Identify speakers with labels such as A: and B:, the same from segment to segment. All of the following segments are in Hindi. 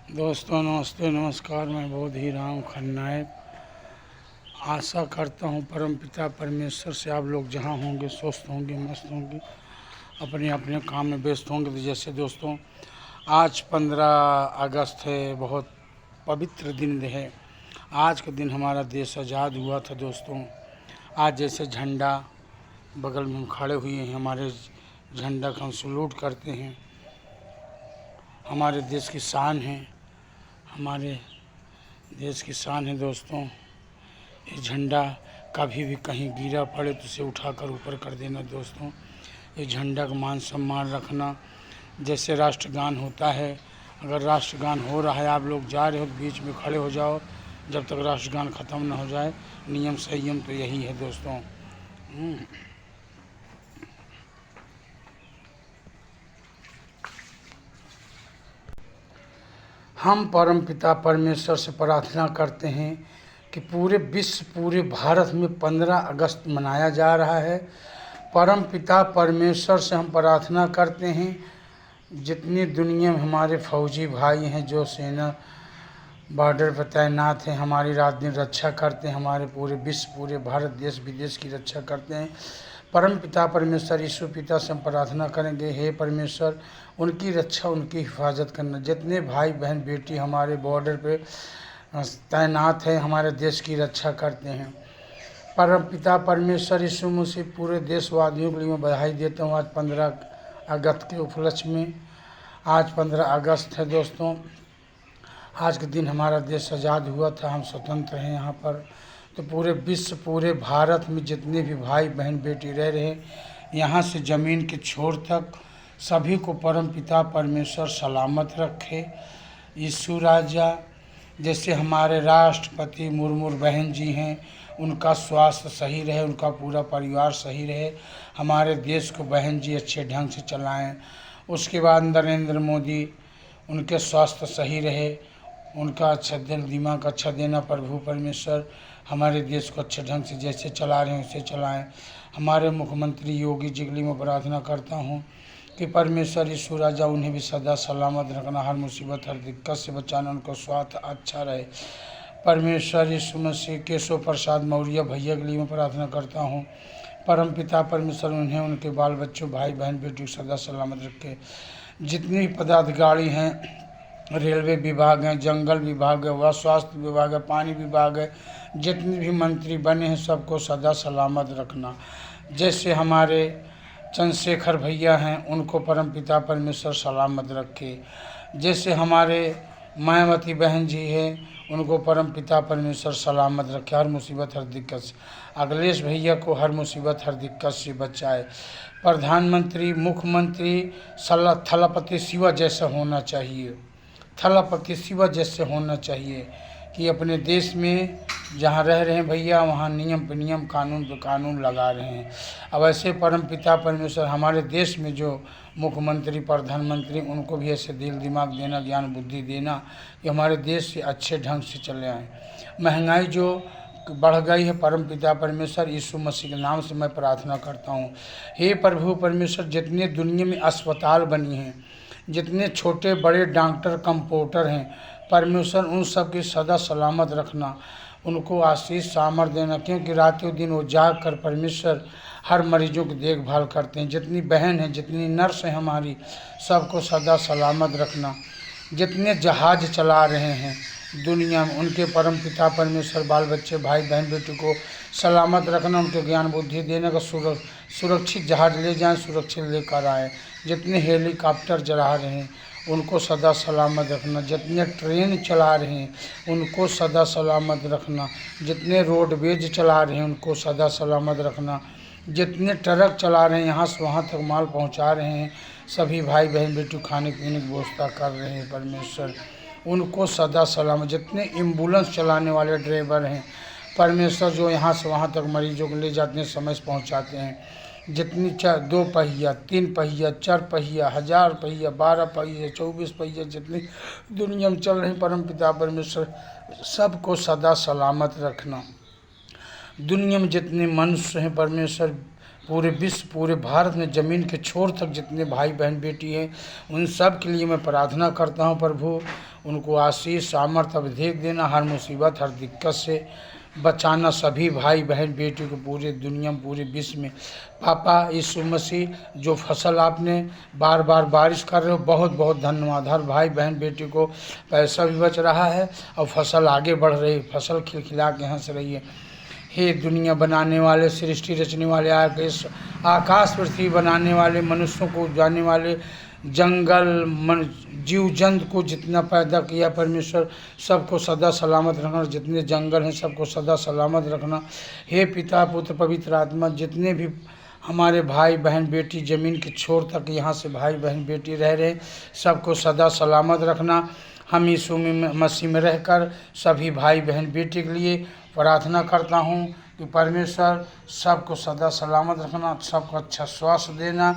A: दोस्तों नमस्ते नमस्कार। मैं बोध ही राम खन्नायक आशा करता हूँ परमपिता परमेश्वर से आप लोग जहाँ होंगे स्वस्थ होंगे, मस्त होंगे, अपने अपने काम में व्यस्त होंगे। तो जैसे दोस्तों आज 15 अगस्त है, बहुत पवित्र दिन है। आज के दिन हमारा देश आज़ाद हुआ था दोस्तों। आज जैसे झंडा बगल में हम खड़े हुए हैं, हमारे झंडा का हम सलूट करते हैं। हमारे देश की शान है, हमारे देश की शान है दोस्तों। ये झंडा कभी भी कहीं गिरा पड़े तो उसे उठाकर ऊपर कर देना दोस्तों। ये झंडा का मान सम्मान रखना। जैसे राष्ट्रगान होता है, अगर राष्ट्रगान हो रहा है, आप लोग जा रहे हो तो बीच में खड़े हो जाओ जब तक राष्ट्रगान ख़त्म ना हो जाए। नियम संयम तो यही है दोस्तों। हम परमपिता परमेश्वर से प्रार्थना करते हैं कि पूरे विश्व, पूरे भारत में 15 अगस्त मनाया जा रहा है। परमपिता परमेश्वर से हम प्रार्थना करते हैं, जितनी दुनिया में हमारे फौजी भाई हैं जो सेना बॉर्डर पर तैनात हैं, हमारी रात दिन रक्षा करते हैं, हमारे पूरे विश्व, पूरे भारत देश विदेश की रक्षा करते हैं। परमपिता परमेश्वर यीशु पिता से हम प्रार्थना करेंगे, हे परमेश्वर उनकी रक्षा, उनकी हिफाजत करना। जितने भाई बहन बेटी हमारे बॉर्डर पे तैनात हैं, हमारे देश की रक्षा करते हैं। परमपिता परमेश्वर यीशु मसीह पूरे देशवासियों के लिए मैं बधाई देता हूँ। आज 15 अगस्त के उपलक्ष्य में, आज 15 अगस्त है दोस्तों। आज के दिन हमारा देश आज़ाद हुआ था, हम स्वतंत्र हैं यहाँ पर। तो पूरे विश्व, पूरे भारत में जितने भी भाई बहन बेटी रह रहे, यहाँ से ज़मीन के छोर तक सभी को परमपिता परमेश्वर सलामत रखे। यीशु राजा, जैसे हमारे राष्ट्रपति मुर्मू बहन जी हैं, उनका स्वास्थ्य सही रहे, उनका पूरा परिवार सही रहे, हमारे देश को बहन जी अच्छे ढंग से चलाएं। उसके बाद नरेंद्र मोदी, उनके स्वास्थ्य सही रहे, उनका अच्छा दिल दिमाग अच्छा देना। प्रभु परमेश्वर हमारे देश को अच्छे ढंग से जैसे चला रहे हैं उसे चलाएं। हमारे मुख्यमंत्री योगी जी के लिए मैं प्रार्थना करता हूँ कि परमेश्वर यीशु राजा उन्हें भी सदा सलामत रखना, हर मुसीबत हर दिक्कत से बचाना, उनका स्वास्थ्य अच्छा रहे। परमेश्वर यीशु मसीह केशव प्रसाद मौर्य भैया के लिए मैं प्रार्थना करता हूँ, परमपिता परमेश्वर उन्हें, उनके बाल बच्चों, भाई बहन बेटी को सदा सलामत रखे। जितनी पदाधिकारी हैं, रेलवे विभाग है, जंगल विभाग है, व स्वास्थ्य विभाग है, पानी विभाग है, जितने भी मंत्री बने हैं सबको सदा सलामत रखना। जैसे हमारे चंद्रशेखर भैया हैं, उनको परमपिता परमेश्वर सलामत रखे। जैसे हमारे मायावती बहन जी हैं, उनको परमपिता परमेश्वर सलामत रखे, हर मुसीबत हर दिक्कत से। अखिलेश भैया को हर मुसीबत हर दिक्कत से बचाए। प्रधानमंत्री, मुख्यमंत्री थलपति शिवा जैसा होना चाहिए, थलपति शिवा जैसे होना चाहिए कि अपने देश में जहाँ रह रहे हैं भैया, वहाँ नियम पे नियम, कानून पे कानून लगा रहे हैं। अब ऐसे परमपिता परमेश्वर हमारे देश में जो मुख्यमंत्री, प्रधानमंत्री, उनको भी ऐसे दिल दिमाग देना, ज्ञान बुद्धि देना कि हमारे देश से अच्छे ढंग से चले आएँ। महंगाई जो बढ़ गई है, परमपिता परमेश्वर यीशु मसीह के नाम से मैं प्रार्थना करता हूँ, हे प्रभु परमेश्वर जितने दुनिया में अस्पताल बनी हैं, जितने छोटे बड़े डॉक्टर कंपाउंडर हैं, परमेश्वर उन सब की सदा सलामत रखना, उनको आशीष सामर्थ देना, क्योंकि रातों दिन वो जाग कर परमेश्वर हर मरीजों की देखभाल करते हैं। जितनी बहन हैं, जितनी नर्स हैं हमारी, सबको सदा सलामत रखना। जितने जहाज चला रहे हैं दुनिया में, उनके परमपिता परमेश्वर बाल बच्चे, भाई बहन बेटी को सलामत रखना, उनके ज्ञान बुद्धि देने का, सुरक्षित जहाज ले जाएं, सुरक्षित लेकर आएँ। जितने हेलीकॉप्टर चला रहे हैं उनको सदा सलामत रखना। जितने ट्रेन चला रहे हैं उनको सदा सलामत रखना। जितने रोडवेज चला रहे हैं उनको सदा सलामत रखना। जितने ट्रक चला रहे हैं, यहाँ से वहाँ तक माल पहुँचा रहे हैं, सभी भाई बहन बेटी खाने पीने की व्यवस्था कर रहे हैं, परमेश्वर उनको सदा सलामत। जितने एम्बुलेंस चलाने वाले ड्राइवर हैं, परमेश्वर जो यहाँ से वहाँ तक मरीजों को ले जाते हैं, समय से पहुँचाते हैं। जितनी 2 पहिया, 3 पहिया, 4 पहिया, 1000 पहिया, 12 पहिया, 24 पहिया, जितनी दुनिया में चल रही परमपिता परमेश्वर सबको सदा सलामत रखना। दुनिया में जितने मनुष्य हैं परमेश्वर, पूरे विश्व, पूरे भारत में ज़मीन के छोर तक जितने भाई बहन बेटी हैं, उन सब के लिए मैं प्रार्थना करता हूँ प्रभु, उनको आशीष सामर्थ्य अभिषेक देना, हर मुसीबत हर दिक्कत से बचाना सभी भाई बहन बेटी को पूरे दुनिया में पूरे विश्व में। पापा यीशु मसीह जो फसल आपने बार बार बारिश कर रहे हो, बहुत बहुत धन्यवाद। हर भाई बहन बेटी को पैसा भी बच रहा है और फसल आगे बढ़ रही है, फसल खिलखिला के हंस रही है। हे दुनिया बनाने वाले, सृष्टि रचने वाले, आकाश पृथ्वी बनाने वाले, मनुष्यों को जाने वाले, जंगल जीव जंतु को जितना पैदा किया परमेश्वर, सबको सदा सलामत रखना। जितने जंगल हैं सबको सदा सलामत रखना। हे पिता पुत्र पवित्र आत्मा, जितने भी हमारे भाई बहन बेटी ज़मीन के छोर तक यहाँ से भाई बहन बेटी रह रहे, सबको सदा सलामत रखना। हम यीशु मसीह में रहकर सभी भाई बहन बेटी के लिए प्रार्थना करता हूँ कि परमेश्वर सबको सदा सलामत रखना, सबको अच्छा स्वास्थ्य देना।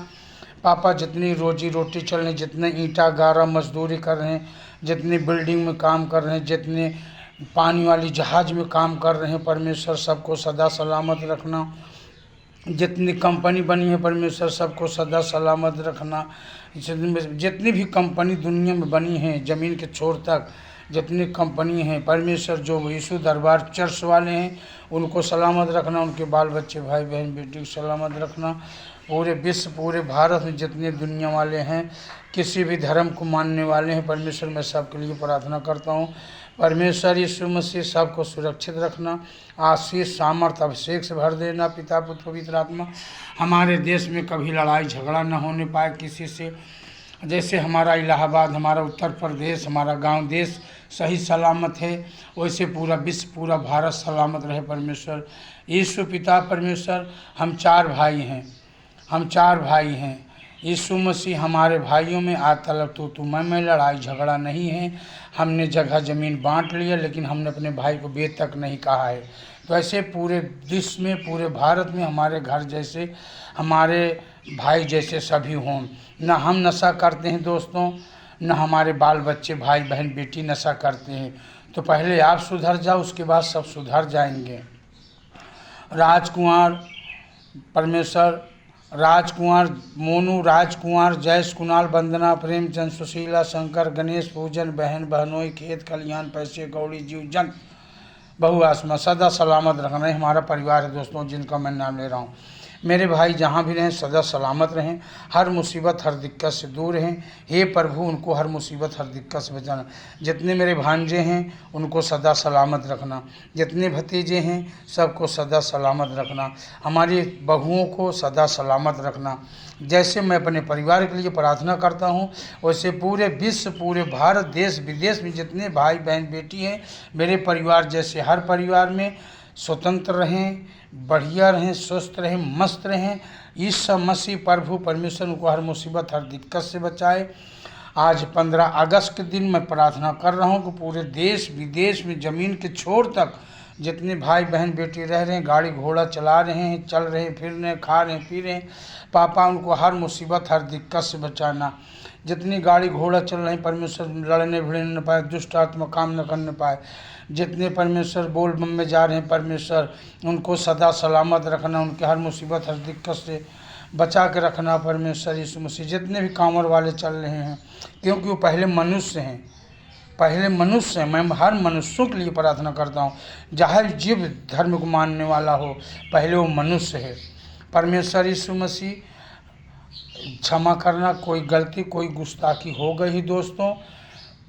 A: पापा जितनी रोजी रोटी चल रही, जितने ईंटा गारा मजदूरी कर रहे हैं, जितने बिल्डिंग में काम कर रहे हैं, जितने पानी वाली जहाज़ में काम कर रहे हैं, परमेश्वर सबको सदा सलामत रखना। जितनी कंपनी बनी है परमेश्वर सबको सदा सलामत रखना। जितनी भी कंपनी दुनिया में बनी हैं, ज़मीन के छोर तक जितनी कंपनी हैं परमेश्वर, जो यीशु दरबार चर्च वाले हैं उनको सलामत रखना, उनके बाल बच्चे भाई बहन बेटी को सलामत रखना। पूरे विश्व पूरे भारत में जितने दुनिया वाले हैं, किसी भी धर्म को मानने वाले हैं, परमेश्वर मैं सबके लिए प्रार्थना करता हूँ। परमेश्वर यीशु मसीह सबको सुरक्षित रखना, आशीष सामर्थ्य अभिषेक से भर देना। पिता पुत्र पवित्र आत्मा, हमारे देश में कभी लड़ाई झगड़ा न होने पाए किसी से। जैसे हमारा इलाहाबाद, हमारा उत्तर प्रदेश, हमारा गांव देश सही सलामत है, वैसे पूरा विश्व पूरा भारत सलामत रहे परमेश्वर। यीशु पिता परमेश्वर, हम चार भाई हैं। यीशु मसीह हमारे भाइयों में आज तक तू मैं लड़ाई झगड़ा नहीं है। हमने जगह ज़मीन बांट लिया, लेकिन हमने अपने भाई को बेद तक नहीं कहा है। तो ऐसे पूरे विश्व में पूरे भारत में हमारे घर जैसे, हमारे भाई जैसे सभी हों। न हम नशा करते हैं दोस्तों, न हमारे बाल बच्चे भाई बहन बेटी नशा करते हैं। तो पहले आप सुधर जाओ, उसके बाद सब सुधर जाएंगे। राजकुमार परमेश्वर, राजकुमार मोनू, राजकुमार जयेश, कुणाल, वंदना, प्रेमचंद, सुशीला, शंकर, गणेश, पूजन, बहन बहनोई, खेत खलिहान, पैसे कौड़ी, जीव जंत बहु आसमा सदा सलामत रखना। है हमारा परिवार है दोस्तों, जिनका मैं नाम ले रहा हूँ। मेरे भाई जहाँ भी रहें सदा सलामत रहें, हर मुसीबत हर दिक्कत से दूर रहें। हे प्रभु, उनको हर मुसीबत हर दिक्कत से बचाना। जितने मेरे भांजे हैं उनको सदा सलामत रखना, जितने भतीजे हैं सबको सदा सलामत रखना, हमारी बहुओं को सदा सलामत रखना। जैसे मैं अपने परिवार के लिए प्रार्थना करता हूँ, वैसे पूरे विश्व पूरे भारत देश विदेश में जितने भाई बहन बेटी हैं मेरे परिवार जैसे हर परिवार में स्वतंत्र रहें, बढ़िया रहें, स्वस्थ रहें, मस्त रहें। यीशु मसीह प्रभु परमेश्वर उनको हर मुसीबत हर दिक्कत से बचाए। आज 15 अगस्त के दिन मैं प्रार्थना कर रहा हूँ कि पूरे देश विदेश में ज़मीन के छोर तक जितने भाई बहन बेटी रह रहे हैं, गाड़ी घोड़ा चला रहे हैं, चल रहे हैं, फिर रहे हैं, खा रहे हैं, पी रहे हैं, पापा उनको हर मुसीबत हर दिक्कत से बचाना। जितनी गाड़ी घोड़ा चल रहे हैं परमेश्वर लड़ने भिड़ने न पाए, दुष्ट आत्मा काम न करने पाए। जितने परमेश्वर बोल बम में जा रहे हैं परमेश्वर उनको सदा सलामत रखना, उनके हर मुसीबत हर दिक्कत से बचा के रखना परमेश्वर यीशु मसीह। जितने भी कांवर वाले चल रहे हैं, क्योंकि वो पहले मनुष्य हैं, मैं हर मनुष्यों के लिए प्रार्थना करता हूँ, चाहे जीव धर्म को मानने वाला हो, पहले वो मनुष्य है। परमेश्वर यीशु मसीह क्षमा करना, कोई गलती कोई गुस्ताखी हो गई दोस्तों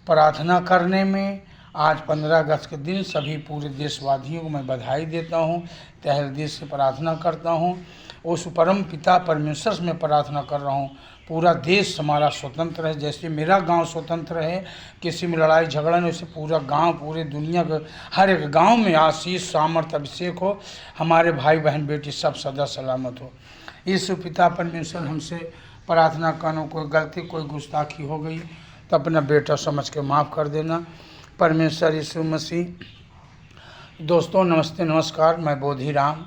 A: प्रार्थना करने में। आज 15 अगस्त के दिन सभी पूरे देशवासियों को मैं बधाई देता हूँ, तहे दिल से प्रार्थना करता हूँ। उस परम पिता परमेश्वर से मैं प्रार्थना कर रहा हूँ पूरा देश हमारा स्वतंत्र है। जैसे मेरा गांव स्वतंत्र है, किसी में लड़ाई झगड़ा नहीं, वैसे पूरा गांव पूरे दुनिया के हर एक गांव में आशीष सामर्थ्य अभिषेक हो, हमारे भाई बहन बेटी सब सदा सलामत हो। यीशु पिता परमेश्वर हमसे प्रार्थना करना, कोई गलती कोई गुस्ताखी हो गई तो अपना बेटा समझ के माफ़ कर देना परमेश्वर यीशु मसीह। दोस्तों नमस्ते नमस्कार, मैं बोधी राम।